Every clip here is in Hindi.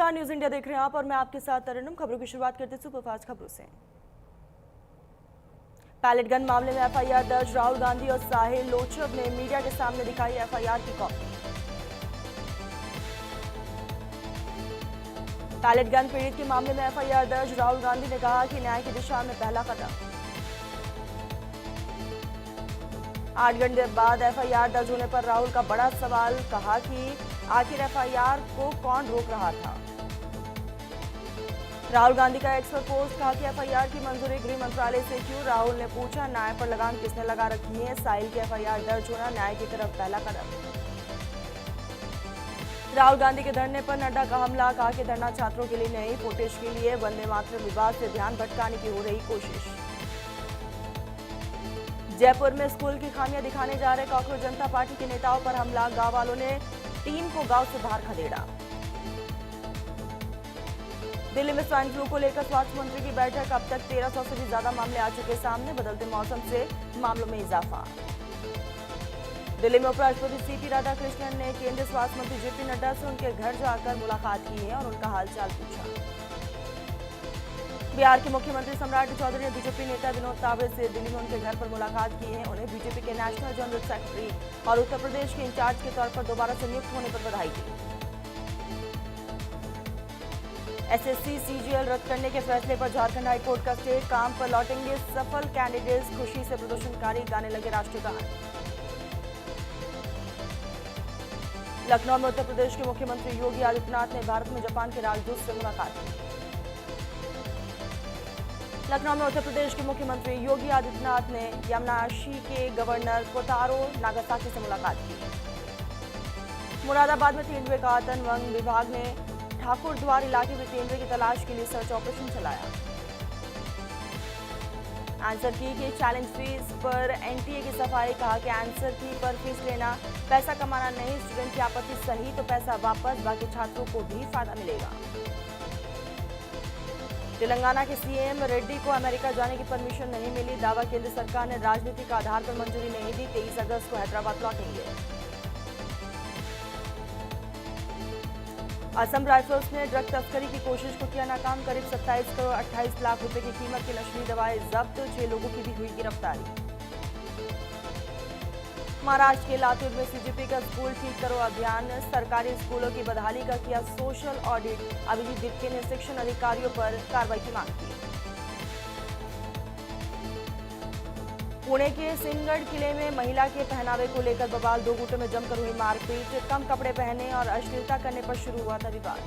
नमस्कार, न्यूज इंडिया देख रहे हैं आप और मैं आपके साथ तरन्नुम। खबरों की शुरुआत करते हैं सुपरफास्ट खबरों से। पैलेट गन मामले में एफआईआर दर्ज, राहुल गांधी और साहिल लोचब ने मीडिया के सामने दिखाई एफआईआर की कॉपी। पैलेट गन पीड़ित के मामले में एफआईआर दर्ज, राहुल गांधी ने कहा कि न्याय की दिशा में पहला कदम। 8 घंटे बाद एफआईआर दर्ज होने पर राहुल का बड़ा सवाल, कहा कि आखिर एफआईआर को कौन रोक रहा था। राहुल गांधी का एक्स पर पोस्ट, कहा कि एफआईआर की मंजूरी गृह मंत्रालय से क्यों। राहुल ने पूछा, न्याय पर लगाम किसने लगा रखी है। साहिल की एफआईआर दर्ज होना न्याय की तरफ पहला कदम। राहुल गांधी के धरने पर नड्डा का हमला, कहा कि धरना छात्रों के लिए नहीं, फुटेज के लिए। वंदे मातरम विवाद से ध्यान भटकाने की हो रही कोशिश। जयपुर में स्कूल की खामियां दिखाने जा रहे कॉकरोच जनता पार्टी के नेताओं पर हमला, गांव वालों ने टीम को गांव से बाहर खदेड़ा। दिल्ली में स्वाइन फ्लू को लेकर स्वास्थ्य मंत्री की बैठक, अब तक 1300 से भी ज्यादा मामले आ चुके सामने, बदलते मौसम से मामलों में इजाफा। दिल्ली में उपराष्ट्रपति सीपी राधाकृष्णन ने केंद्रीय स्वास्थ्य मंत्री जेपी नड्डा से उनके घर जाकर मुलाकात की है और उनका हालचाल पूछा। बिहार के मुख्यमंत्री सम्राट चौधरी ने बीजेपी नेता विनोद तावड़े से दिल्ली में उनके घर पर मुलाकात की है। उन्हें बीजेपी के नेशनल जनरल सेक्रेटरी और उत्तर प्रदेश के इंचार्ज के तौर पर दोबारा से नियुक्त होने पर बधाई दी। एसएससी सीजीएल रद्द करने के फैसले पर झारखंड हाईकोर्ट का स्टे, काम पर लौटेंगे सफल कैंडिडेट्स, खुशी से प्रदर्शनकारी गाने लगे राष्ट्रीय गान। लखनऊ में उत्तर प्रदेश के मुख्यमंत्री योगी आदित्यनाथ ने भारत में जापान के राजदूत से मुलाकात की। लखनऊ में उत्तर प्रदेश के मुख्यमंत्री योगी आदित्यनाथ ने यामानाशी के गवर्नर कोतारो नागासाकी से मुलाकात की। मुरादाबाद में तेंदुए का आतंक, वन विभाग ने ठाकुर द्वार इलाके में तेंदुए की तलाश के लिए सर्च ऑपरेशन चलाया। आंसर की के चैलेंज फीस पर एनटीए की सफाई, कहा कि आंसर की पर फीस लेना पैसा कमाना नहीं, स्टूडेंट की आपत्ति सही तो पैसा वापस, बाकी छात्रों को भी फायदा मिलेगा। तेलंगाना के सीएम रेड्डी को अमेरिका जाने की परमिशन नहीं मिली, दावा केंद्र सरकार ने राजनीतिक आधार पर मंजूरी नहीं दी, 23 अगस्त को हैदराबाद लौटेंगे। असम राइफल्स ने ड्रग तस्करी की कोशिश को किया नाकाम, करीब 27 करोड़ 28 लाख रुपए की कीमत की नशीली दवाएं जब्त, 6 लोगों की भी हुई गिरफ्तारी। महाराष्ट्र के लातूर में सीजीपी का स्कूल ठीक करो अभियान, सरकारी स्कूलों की बदहाली का किया सोशल ऑडिट, अभिजीत दीपके ने शिक्षण अधिकारियों पर कार्रवाई की मांग की। पुणे के सिंहगढ़ किले में महिला के पहनावे को लेकर बवाल, 2 गुटों में जमकर हुई मारपीट, कम कपड़े पहने और अश्लीलता करने पर शुरू हुआ था विवाद।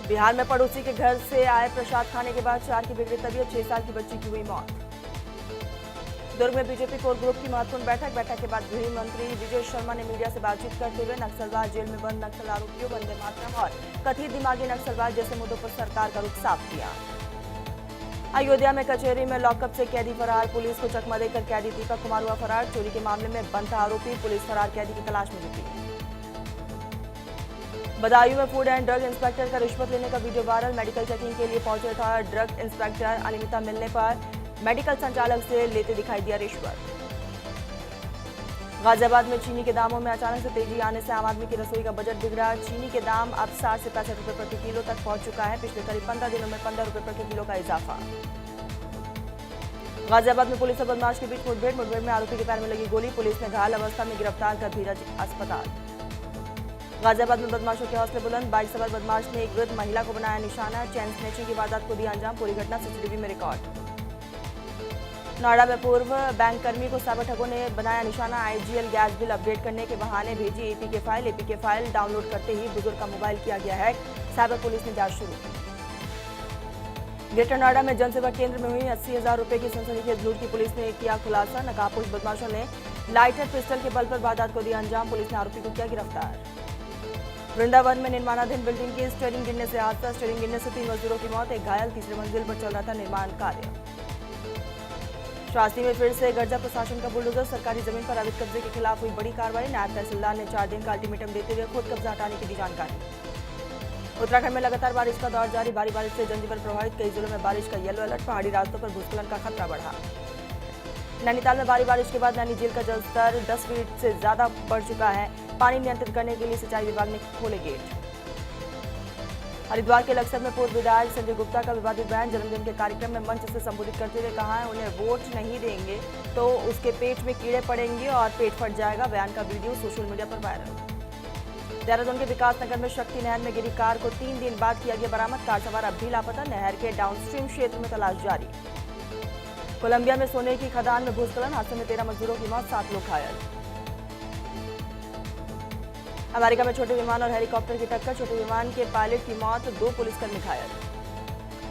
बिहार में पड़ोसी के घर से आए प्रसाद खाने के बाद 4 की बिगड़ी तबीयत, 6 साल की बच्ची की हुई मौत। दुर्ग में बीजेपी कोर ग्रुप की महत्वपूर्ण बैठक के बाद गृह मंत्री विजय शर्मा ने मीडिया से बातचीत करते हुए नक्सलवाद, जेल में बंद नक्सल आरोपियों, वंदे मातरम और कथित दिमागी नक्सलवाद जैसे मुद्दों पर सरकार का रुख साफ किया। अयोध्या में कचहरी में लॉकअप से कैदी फरार, पुलिस को चकमा देकर कैदी दीपक कुमार हुआ फरार, चोरी के मामले में बंद था आरोपी, पुलिस फरार कैदी की तलाश में जुटी। बदायूं में फूड एंड ड्रग इंस्पेक्टर का रिश्वत लेने का वीडियो वायरल, मेडिकल चेकिंग के लिए पहुंचे था ड्रग इंस्पेक्टर, अनियमितता मिलने पर मेडिकल संचालक से लेते दिखाई दिया रिश्वत। गाजियाबाद में चीनी के दामों में अचानक से तेजी आने से आम आदमी की रसोई का बजट बिगड़ा, चीनी के दाम अब 60 से 65 रुपए प्रति किलो तक पहुंच चुका है, पिछले करीब 15 दिनों में 15 रुपए प्रति किलो का इजाफा। गाजियाबाद में पुलिस और बदमाश के बीच मुठभेड़ में आरोपी के पैर में लगी गोली, पुलिस ने घायल अवस्था में गिरफ्तार कर भेजा अस्पताल। गाजियाबाद में बदमाशों के हौसले बुलंद, बाइक सवार बदमाश ने एक वृद्ध महिला को बनाया निशाना, चैन स्नैचिंग की वारदात को दिया अंजाम, पूरी घटना सीसीटीवी में रिकॉर्ड। नोएडा में पूर्व बैंक कर्मी को साइबर ठगों ने बनाया निशाना, आईजीएल गैस बिल अपडेट करने के बहाने भेजी एपीके फाइल डाउनलोड करते ही बुजुर्ग का मोबाइल किया गया हैक, साइबर पुलिस ने जांच शुरू की। ग्रेटर नोएडा में जनसेवा केंद्र में हुई 80,000 रुपए की सनसनीखेज लूट की पुलिस ने किया खुलासा, नकाबपोश बदमाशों ने लाइटर पिस्टल के बल पर वारदात को दिया अंजाम, पुलिस ने आरोपी को किया गिरफ्तार। वृंदावन में निर्माणाधीन बिल्डिंग की स्टीयरिंग गिरने से हादसा, स्टीयरिंग गिरने से 3 मजदूरों की मौत, एक घायल, तीसरे मंजिल पर चल रहा था निर्माण कार्य। श्रावस्ती में फिर से गर्जा प्रशासन का बुलडोजर। सरकारी जमीन पर अवैध कब्जे के खिलाफ हुई बड़ी कार्रवाई। नायब तहसीलदार ने 4 दिन का अल्टीमेटम देते हुए खुद कब्जा हटाने की दी जानकारी। उत्तराखंड में लगातार बारिश का दौर जारी। भारी बारिश से जनजीवन प्रभावित। कई जिलों में बारिश का येलो अलर्ट। पहाड़ी रास्तों पर भूस्खलन का खतरा बढ़ा। नैनीताल में भारी बारिश के बाद नैनी झील का जलस्तर 10 फीट से ज्यादा बढ़ चुका है। पानी नियंत्रित करने के लिए सिंचाई विभाग ने खोले गेट। हरिद्वार के लक्सर में पूर्व विधायक संजय गुप्ता का विवादित बयान। जन्मदिन के कार्यक्रम में मंच से संबोधित करते हुए कहा है उन्हें वोट नहीं देंगे तो उसके पेट में कीड़े पड़ेंगे और पेट फट जाएगा। बयान का वीडियो सोशल मीडिया पर वायरल। देहरादून के विकास नगर में शक्ति नहर में गिरी कार को 3 दिन बाद किया गया बरामद। कार सवार अब भी लापता। नहर के डाउनस्ट्रीम क्षेत्र में तलाश जारी। कोलंबिया में सोने की खदान में भूस्खलन। हादसे में 13 मजदूरों की मौत, 7 लोग घायल। अमेरिका में छोटे विमान और हेलीकॉप्टर की टक्कर। छोटे विमान के पायलट की मौत, 2 पुलिसकर्मी घायल।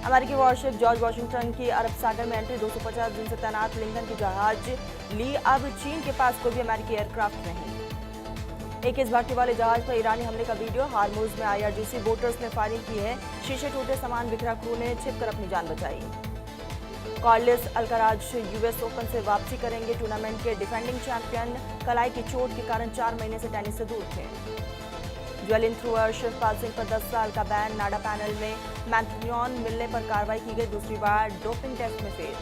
अमेरिकी वॉरशिप जॉर्ज वॉशिंगटन की अरब सागर में एंट्री। 250 दिन से तैनात लिंकन की जहाज ली। अब चीन के पास कोई भी अमेरिकी एयरक्राफ्ट नहीं। एक इस भागने वाले जहाज पर ईरानी हमले का वीडियो। हार्मुज में IRGC बोटर्स ने फायरिंग की है। शीशे टूटे, सामान बिखरा। क्रू ने छिपकर अपनी जान बचाई। कार्लोस अल्काराज US ओपन से वापसी करेंगे। टूर्नामेंट के डिफेंडिंग चैंपियन कलाई की चोट के कारण 4 महीने से टेनिस से दूर थे। ज्वेलिन थ्रोअर शिवपाल सिंह पर 10 साल का बैन। नाडा पैनल में मैथ्योन मिलने पर कार्रवाई की गई। दूसरी बार डोपिंग टेस्ट में फेल।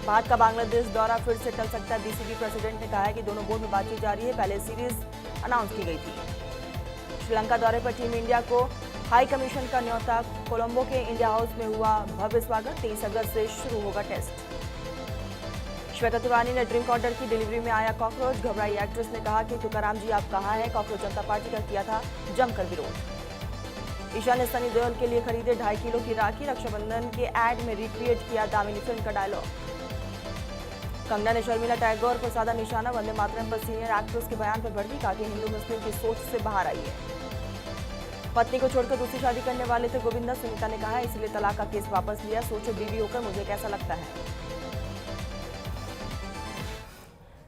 भारत का बांग्लादेश दौरा फिर से टल सकता है। BCB प्रेसिडेंट ने कहा है कि दोनों बोर्ड में बातचीत जारी है। पहले सीरीज अनाउंस की गई थी। श्रीलंका दौरे पर टीम इंडिया को हाई कमीशन का न्योता। कोलंबो के इंडिया हाउस में हुआ भव्य स्वागत। 23 अगस्त से शुरू होगा टेस्ट। श्वेता तिवारी ने ड्रिंक ऑर्डर की। डिलीवरी में आया कॉकरोच। घबराई एक्ट्रेस ने कहा कि तुकाराम जी आप कहाँ हैं। कॉकरोच जनता पार्टी का किया था जमकर विरोध। ईशा ने सनी देओल के लिए खरीदे 2.5 किलो की राखी। रक्षाबंधन के एड में रिक्रिएट किया दामिनी फिल्म का डायलॉग। कंगना ने शर्मिला टैगोर पर साधा निशाना। वंदे मातरम पर सीनियर एक्ट्रेस के बयान पर भड़की। कहा कि हिंदू मुस्लिम की सोच से बाहर आई है। पत्नी को छोड़कर दूसरी शादी करने वाले थे गोविंदा। सुनीता ने कहा इसलिए तलाक का केस वापस लिया। सोचो बीवी होकर मुझे कैसा लगता है।